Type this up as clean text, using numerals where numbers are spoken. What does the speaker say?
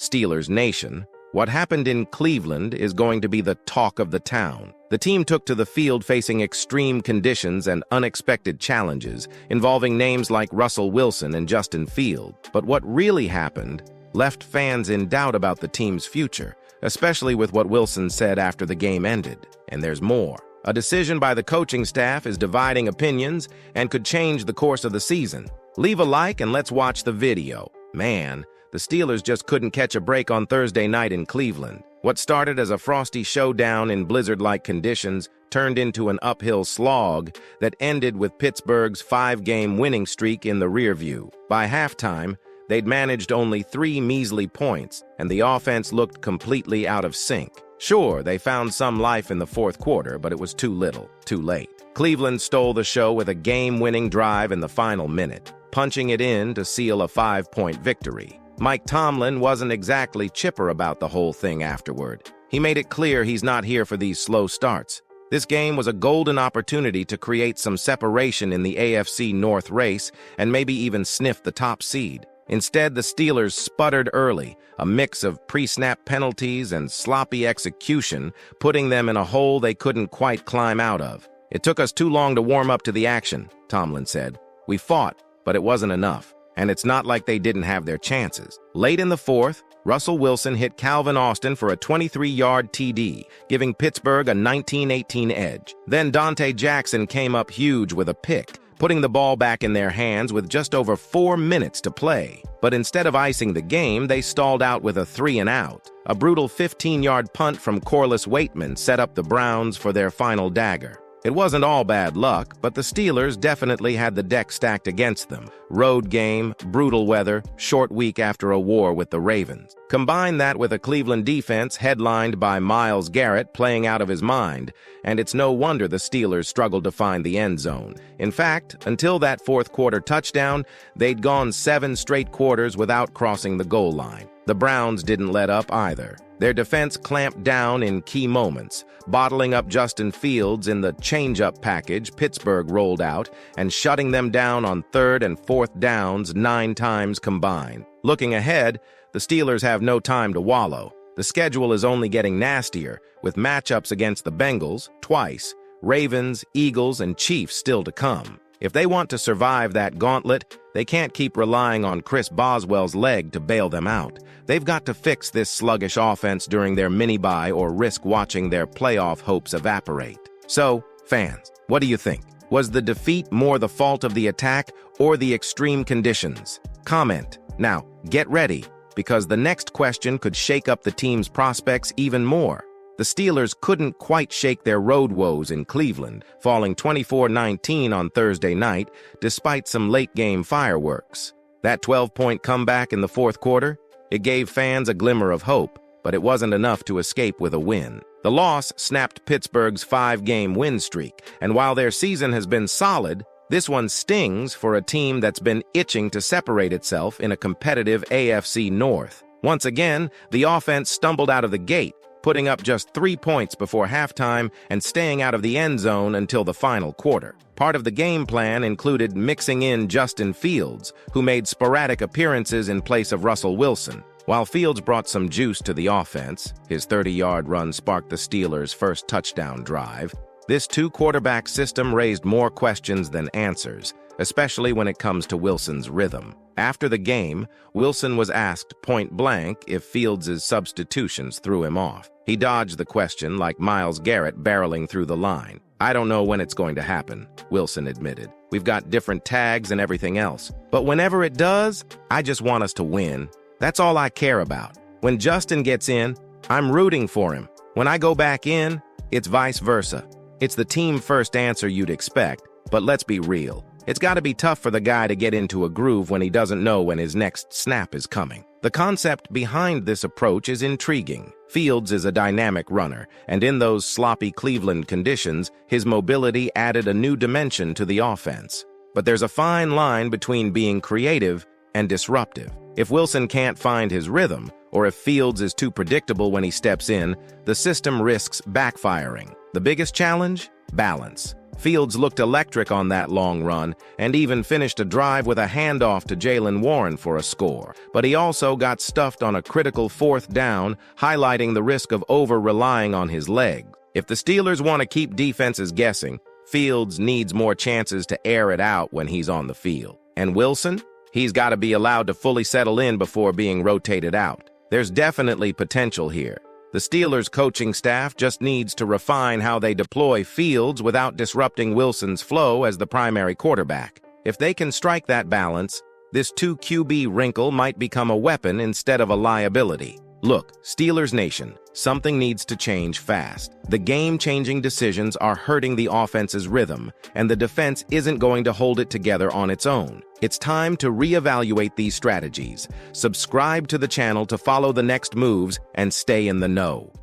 Steelers Nation, what happened in Cleveland is going to be the talk of the town. The team took to the field facing extreme conditions and unexpected challenges, involving names like Russell Wilson and Justin Fields. But what really happened left fans in doubt about the team's future, especially with what Wilson said after the game ended. And there's more. A decision by the coaching staff is dividing opinions and could change the course of the season. Leave a like and let's watch the video. Man, the Steelers just couldn't catch a break on Thursday night in Cleveland. What started as a frosty showdown in blizzard-like conditions turned into an uphill slog that ended with Pittsburgh's 5-game winning streak in the rearview. By halftime, they'd managed only 3 measly points, and the offense looked completely out of sync. Sure, they found some life in the fourth quarter, but it was too little, too late. Cleveland stole the show with a game-winning drive in the final minute, punching it in to seal a 5-point victory. Mike Tomlin wasn't exactly chipper about the whole thing afterward. He made it clear he's not here for these slow starts. This game was a golden opportunity to create some separation in the AFC North race and maybe even sniff the top seed. Instead, the Steelers sputtered early, a mix of pre-snap penalties and sloppy execution, putting them in a hole they couldn't quite climb out of. "It took us too long to warm up to the action," Tomlin said. "We fought, but it wasn't enough. And it's not like they didn't have their chances." Late in the fourth, Russell Wilson hit Calvin Austin for a 23-yard TD, giving Pittsburgh a 19-18 edge. Then Dante Jackson came up huge with a pick, putting the ball back in their hands with just over 4 minutes to play. But instead of icing the game, they stalled out with a 3-and-out. A brutal 15-yard punt from Corliss Waitman set up the Browns for their final dagger. It wasn't all bad luck, but the Steelers definitely had the deck stacked against them. Road game, brutal weather, short week after a war with the Ravens. Combine that with a Cleveland defense headlined by Myles Garrett playing out of his mind, and it's no wonder the Steelers struggled to find the end zone. In fact, until that fourth quarter touchdown, they'd gone 7 straight quarters without crossing the goal line. The Browns didn't let up either. Their defense clamped down in key moments, bottling up Justin Fields in the change-up package Pittsburgh rolled out and shutting them down on 3rd and 4th downs 9 times combined. Looking ahead, the Steelers have no time to wallow. The schedule is only getting nastier, with matchups against the Bengals twice, Ravens, Eagles, and Chiefs still to come. If they want to survive that gauntlet, they can't keep relying on Chris Boswell's leg to bail them out. They've got to fix this sluggish offense during their mini-bye or risk watching their playoff hopes evaporate. So, fans, what do you think? Was the defeat more the fault of the attack or the extreme conditions? Comment. Now, get ready, because the next question could shake up the team's prospects even more. The Steelers couldn't quite shake their road woes in Cleveland, falling 24-19 on Thursday night, despite some late-game fireworks. That 12-point comeback in the fourth quarter, it gave fans a glimmer of hope, but it wasn't enough to escape with a win. The loss snapped Pittsburgh's 5-game win streak, and while their season has been solid, this one stings for a team that's been itching to separate itself in a competitive AFC North. Once again, the offense stumbled out of the gate, putting up just 3 points before halftime and staying out of the end zone until the final quarter. Part of the game plan included mixing in Justin Fields, who made sporadic appearances in place of Russell Wilson. While Fields brought some juice to the offense, his 30-yard run sparked the Steelers' first touchdown drive. This 2-quarterback system raised more questions than answers, especially when it comes to Wilson's rhythm. After the game, Wilson was asked point-blank if Fields' substitutions threw him off. He dodged the question like Myles Garrett barreling through the line. "I don't know when it's going to happen," Wilson admitted. "We've got different tags and everything else. But whenever it does, I just want us to win. That's all I care about. When Justin gets in, I'm rooting for him. When I go back in, it's vice versa." It's the team-first answer you'd expect, but let's be real. It's got to be tough for the guy to get into a groove when he doesn't know when his next snap is coming. The concept behind this approach is intriguing. Fields is a dynamic runner, and in those sloppy Cleveland conditions, his mobility added a new dimension to the offense. But there's a fine line between being creative and disruptive. If Wilson can't find his rhythm, or if Fields is too predictable when he steps in, the system risks backfiring. The biggest challenge? Balance. Fields looked electric on that long run and even finished a drive with a handoff to Jaylen Warren for a score. But he also got stuffed on a critical 4th down, highlighting the risk of over-relying on his legs. If the Steelers want to keep defenses guessing, Fields needs more chances to air it out when he's on the field. And Wilson? He's got to be allowed to fully settle in before being rotated out. There's definitely potential here. The Steelers' coaching staff just needs to refine how they deploy Fields without disrupting Wilson's flow as the primary quarterback. If they can strike that balance, this 2 QB wrinkle might become a weapon instead of a liability. Look, Steelers Nation, something needs to change fast. The game-changing decisions are hurting the offense's rhythm, and the defense isn't going to hold it together on its own. It's time to reevaluate these strategies. Subscribe to the channel to follow the next moves and stay in the know.